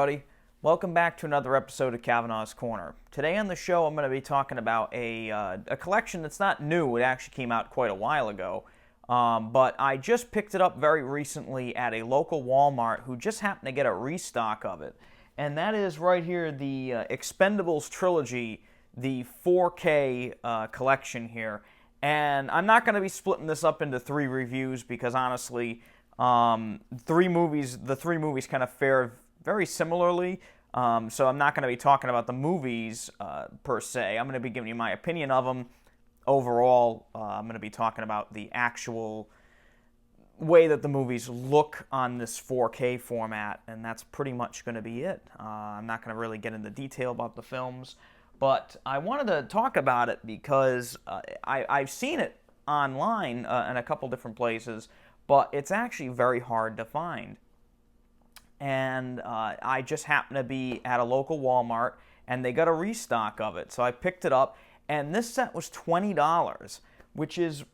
everybody. Welcome back to another episode of Cavanaugh's Corner. Today on the show, I'm going to be talking about a collection that's not new. It actually came out quite a while ago, but I just picked it up very recently at a local Walmart who just happened to get a restock of it. And that is right here, the Expendables Trilogy, the 4K collection here. And I'm not going to be splitting this up into three reviews because honestly, the three movies kind of fare very similarly, so I'm not going to be talking about the movies per se. I'm going to be giving you my opinion of them. Overall, I'm going to be talking about the actual way that the movies look on this 4K format, and that's pretty much going to be it. I'm not going to really get into detail about the films, but I wanted to talk about it because I've seen it online in a couple different places, but it's actually very hard to find. And I just happened to be at a local Walmart, and they got a restock of it. So I picked it up, and this set was $20, which is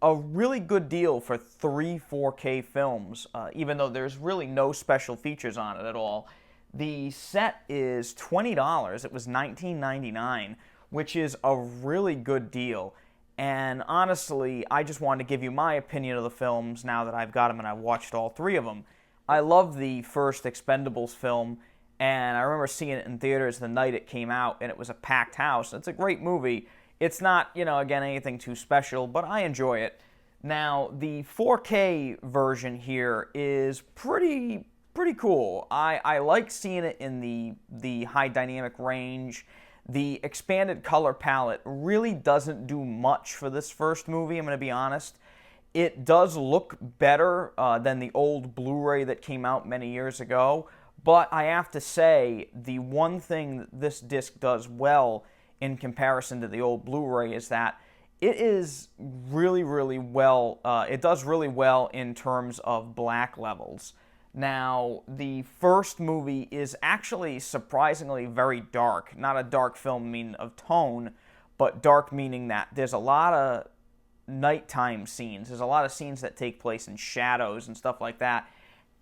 a really good deal for three 4K films, even though there's really no special features on it at all. The set is $20. It was $19.99, which is a really good deal. And honestly, I just wanted to give you my opinion of the films now that I've got them and I've watched all three of them. I love the first Expendables film, and I remember seeing it in theaters the night it came out, and it was a packed house. It's a great movie. It's not, again, anything too special, but I enjoy it. Now, the 4K version here is pretty cool. I like seeing it in the high dynamic range. The expanded color palette really doesn't do much for this first movie, I'm going to be honest. It does look better than the old Blu-ray that came out many years ago, but I have to say, the one thing that this disc does well in comparison to the old Blu-ray is that it is really well, it does really well in terms of black levels. Now, the first movie is actually surprisingly very dark. Not a dark film meaning of tone, but dark meaning that there's a lot of nighttime scenes. There's a lot of scenes that take place in shadows and stuff like that.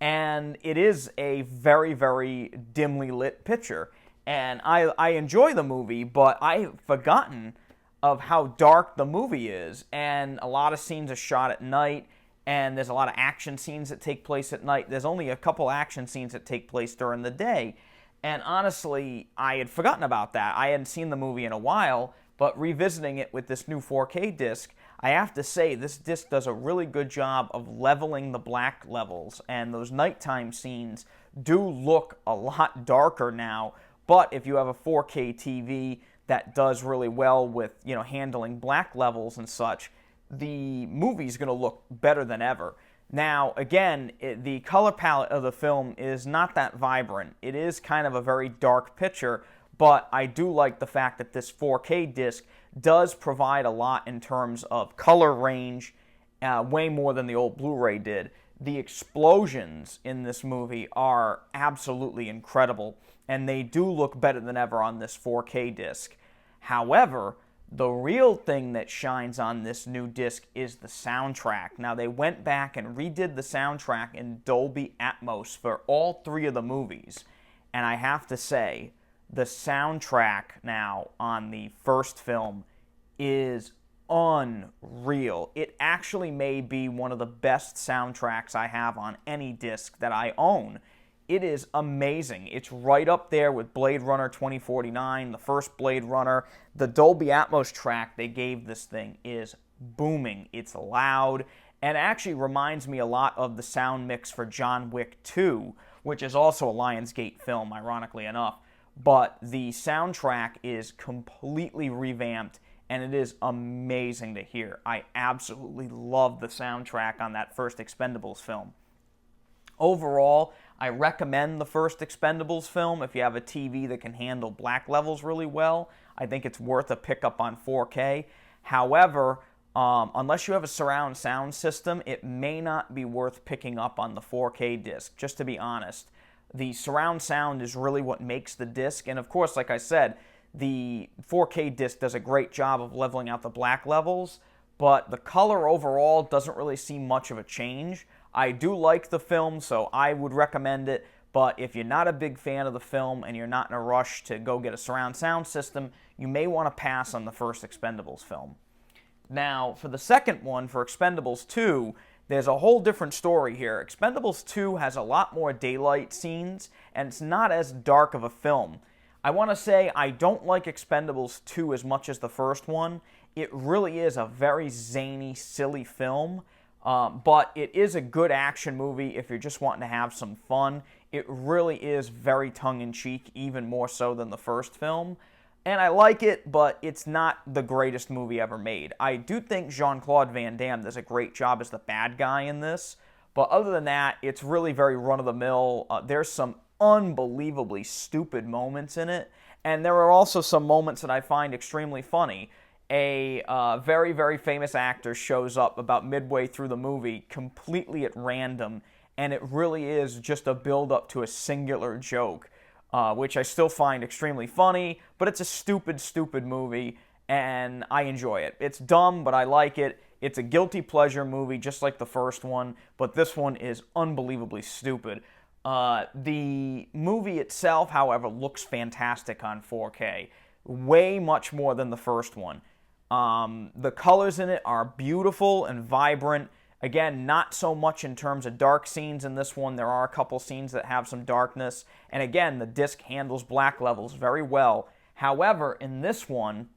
And it is a very dimly lit picture. And I enjoy the movie, but I've forgotten of how dark the movie is. And a lot of scenes are shot at night. And there's a lot of action scenes that take place at night. There's only a couple action scenes that take place during the day. And honestly, I had forgotten about that. I hadn't seen the movie in a while, but revisiting it with this new 4K disc, I have to say this disc does a really good job of leveling the black levels, and those nighttime scenes do look a lot darker now. But if you have a 4K TV that does really well with, handling black levels and such, the movie's going to look better than ever. Now, again, the color palette of the film is not that vibrant. It is kind of a very dark picture, but I do like the fact that this 4K disc does provide a lot in terms of color range, way more than the old Blu-ray did. The explosions in this movie are absolutely incredible, and they do look better than ever on this 4K disc. However, the real thing that shines on this new disc is the soundtrack. Now, they went back and redid the soundtrack in Dolby Atmos for all three of the movies. And I have to say, the soundtrack now on the first film is unreal. It actually may be one of the best soundtracks I have on any disc that I own. It is amazing. It's right up there with Blade Runner 2049, the first Blade Runner. The Dolby Atmos track they gave this thing is booming. It's loud, and actually reminds me a lot of the sound mix for John Wick 2, which is also a Lionsgate film, ironically enough. But the soundtrack is completely revamped, and it is amazing to hear. I absolutely love the soundtrack on that first Expendables film. Overall, I recommend the first Expendables film if you have a TV that can handle black levels really well. I think it's worth a pickup on 4K. However, unless you have a surround sound system, it may not be worth picking up on the 4K disc, just to be honest. The surround sound is really what makes the disc, and of course, like I said, the 4K disc does a great job of leveling out the black levels, but the color overall doesn't really see much of a change. I do like the film, so I would recommend it, but if you're not a big fan of the film and you're not in a rush to go get a surround sound system, you may want to pass on the first Expendables film. Now, for the second one, for Expendables 2, there's a whole different story here. Expendables 2 has a lot more daylight scenes, and it's not as dark of a film. I want to say I don't like Expendables 2 as much as the first one. It really is a very zany, silly film, but it is a good action movie if you're just wanting to have some fun. It really is very tongue-in-cheek, even more so than the first film. And I like it, but it's not the greatest movie ever made. I do think Jean-Claude Van Damme does a great job as the bad guy in this, but other than that, it's really very run-of-the-mill. There's some unbelievably stupid moments in it, and there are also some moments that I find extremely funny. A very, very famous actor shows up about midway through the movie, completely at random, and it really is just a build-up to a singular joke. Which I still find extremely funny, but it's a stupid, stupid movie, and I enjoy it. It's dumb, but I like it. It's a guilty pleasure movie, just like the first one, but this one is unbelievably stupid. The movie itself, however, looks fantastic on 4K. Way much more than the first one. The colors in it are beautiful and vibrant. Again, not so much in terms of dark scenes in this one. There are a couple scenes that have some darkness. And again, the disc handles black levels very well. However, in this one,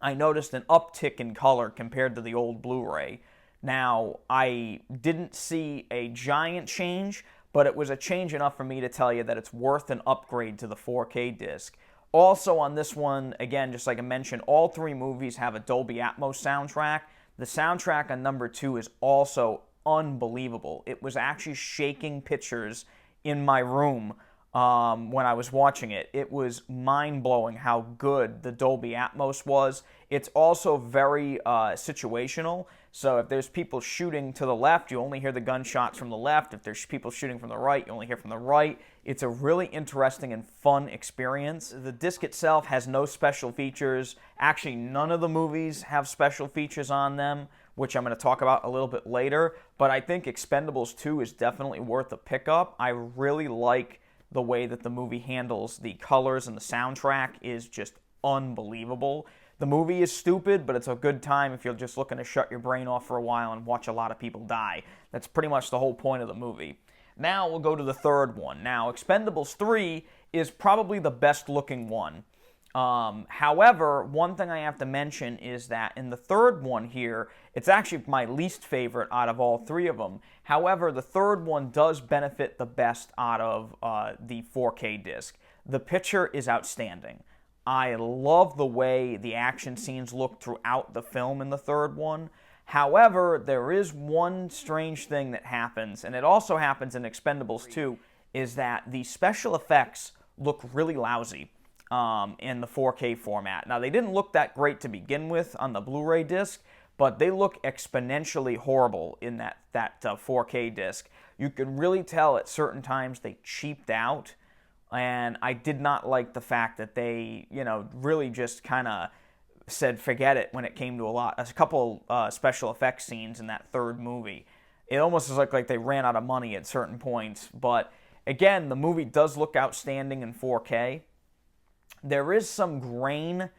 I noticed an uptick in color compared to the old Blu-ray. Now, I didn't see a giant change, but it was a change enough for me to tell you that it's worth an upgrade to the 4K disc. Also on this one, again, just like I mentioned, all three movies have a Dolby Atmos soundtrack. The soundtrack on number 2 is also unbelievable. It was actually shaking pictures in my room when I was watching it. It was mind-blowing how good the Dolby Atmos was. It's also very situational. So if there's people shooting to the left, you only hear the gunshots from the left. If there's people shooting from the right, you only hear from the right. It's a really interesting and fun experience. The disc itself has no special features. Actually, none of the movies have special features on them, which I'm going to talk about a little bit later. But I think Expendables 2 is definitely worth a pickup. I really like the way that the movie handles the colors, and the soundtrack is just unbelievable. The movie is stupid, but it's a good time if you're just looking to shut your brain off for a while and watch a lot of people die. That's pretty much the whole point of the movie. Now we'll go to the third one. Now, Expendables 3 is probably the best looking one. However, one thing I have to mention is that in the third one here, it's actually my least favorite out of all three of them. However, the third one does benefit the best out of the 4K disc. The picture is outstanding. I love the way the action scenes look throughout the film in the third one. However, there is one strange thing that happens, and it also happens in Expendables 2, is that the special effects look really lousy in the 4K format. Now, they didn't look that great to begin with on the Blu-ray disc, but they look exponentially horrible in that 4K disc. You can really tell at certain times they cheaped out. And I did not like the fact that they, really just kind of said forget it when it came to a couple special effects scenes in that third movie. It almost looked like they ran out of money at certain points. But again, the movie does look outstanding in 4K. There is some grain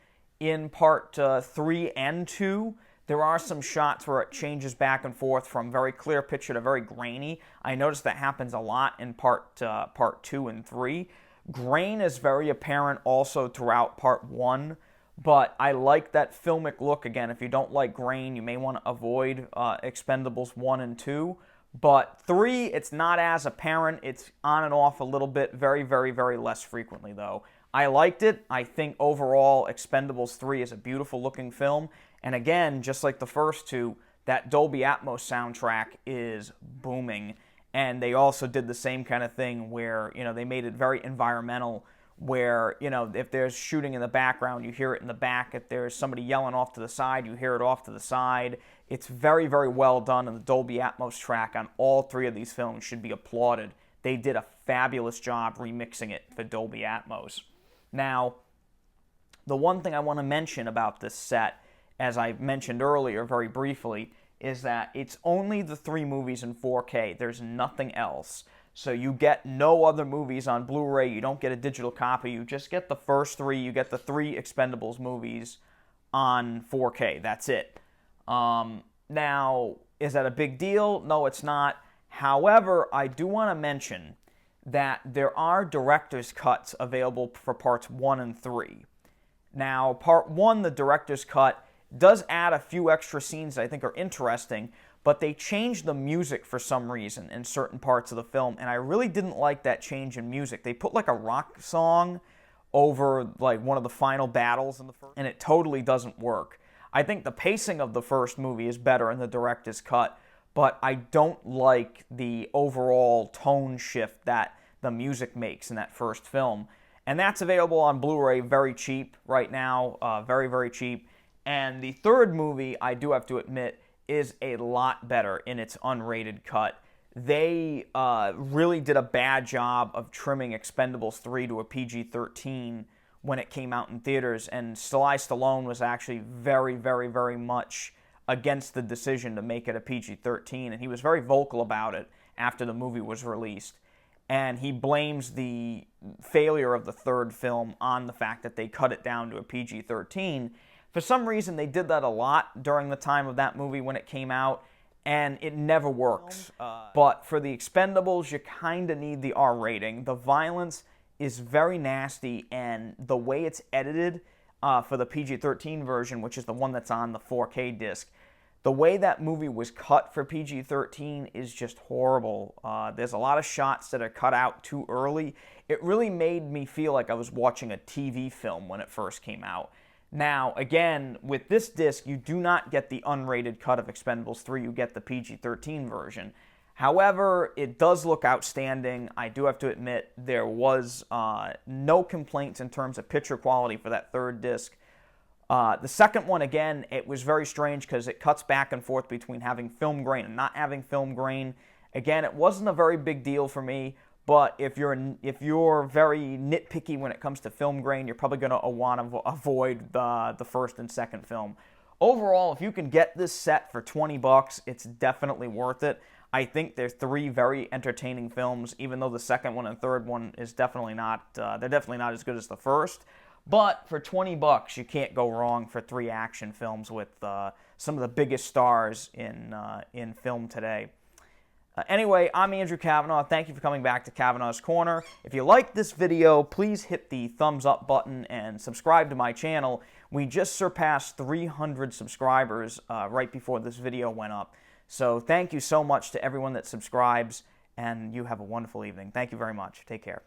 in part 3 and 2. There are some shots where it changes back and forth from very clear picture to very grainy. I noticed that happens a lot in part 2 and 3. Grain is very apparent also throughout part 1, but I like that filmic look. Again, if you don't like grain, you may want to avoid Expendables 1 and 2. But 3, it's not as apparent. It's on and off a little bit, very, very, very less frequently, though. I liked it. I think overall Expendables 3 is a beautiful looking film. And again, just like the first two, that Dolby Atmos soundtrack is booming. And they also did the same kind of thing where, they made it very environmental, where, if there's shooting in the background, you hear it in the back. If there's somebody yelling off to the side, you hear it off to the side. It's very, very well done, and the Dolby Atmos track on all three of these films should be applauded. They did a fabulous job remixing it for Dolby Atmos. Now, the one thing I want to mention about this set, as I mentioned earlier very briefly, is that it's only the three movies in 4K. There's nothing else. So you get no other movies on Blu-ray. You don't get a digital copy. You just get the first three. You get the 3 Expendables movies on 4K. That's it. Now, is that a big deal? No, it's not. However, I do want to mention that there are director's cuts available for parts 1 and 3. Now, part 1, the director's cut, does add a few extra scenes that I think are interesting, but they changed the music for some reason in certain parts of the film, and I really didn't like that change in music. They put like a rock song over like one of the final battles in the first, and it totally doesn't work. I think the pacing of the first movie is better in the director's cut, but I don't like the overall tone shift that the music makes in that first film. And that's available on Blu-ray very cheap right now, very, very cheap. And the third movie, I do have to admit, is a lot better in its unrated cut. They really did a bad job of trimming Expendables 3 to a PG-13 when it came out in theaters, and Sly Stallone was actually very, very, very much against the decision to make it a PG-13, and he was very vocal about it after the movie was released. And he blames the failure of the third film on the fact that they cut it down to a PG-13. For some reason, they did that a lot during the time of that movie when it came out, and it never works. But for the Expendables, you kind of need the R rating. The violence is very nasty, and the way it's edited for the PG-13 version, which is the one that's on the 4K disc, the way that movie was cut for PG-13 is just horrible. There's a lot of shots that are cut out too early. It really made me feel like I was watching a TV film when it first came out. Now, again, with this disc, you do not get the unrated cut of Expendables 3. You get the PG-13 version. However, it does look outstanding. I do have to admit there was no complaints in terms of picture quality for that third disc. The second one, again, it was very strange because it cuts back and forth between having film grain and not having film grain. Again, it wasn't a very big deal for me, but if you're very nitpicky when it comes to film grain, you're probably going to want to avoid the first and second film. Overall, if you can get this set for $20, it's definitely worth it. I think there's 3 very entertaining films, even though the second one and third one is definitely not, they're definitely not as good as the first. But for $20, you can't go wrong for 3 action films with some of the biggest stars in film today. Anyway, I'm Andrew Cavanaugh. Thank you for coming back to Cavanaugh's Corner. If you liked this video, please hit the thumbs up button and subscribe to my channel. We just surpassed 300 subscribers right before this video went up. So thank you so much to everyone that subscribes, and you have a wonderful evening. Thank you very much. Take care.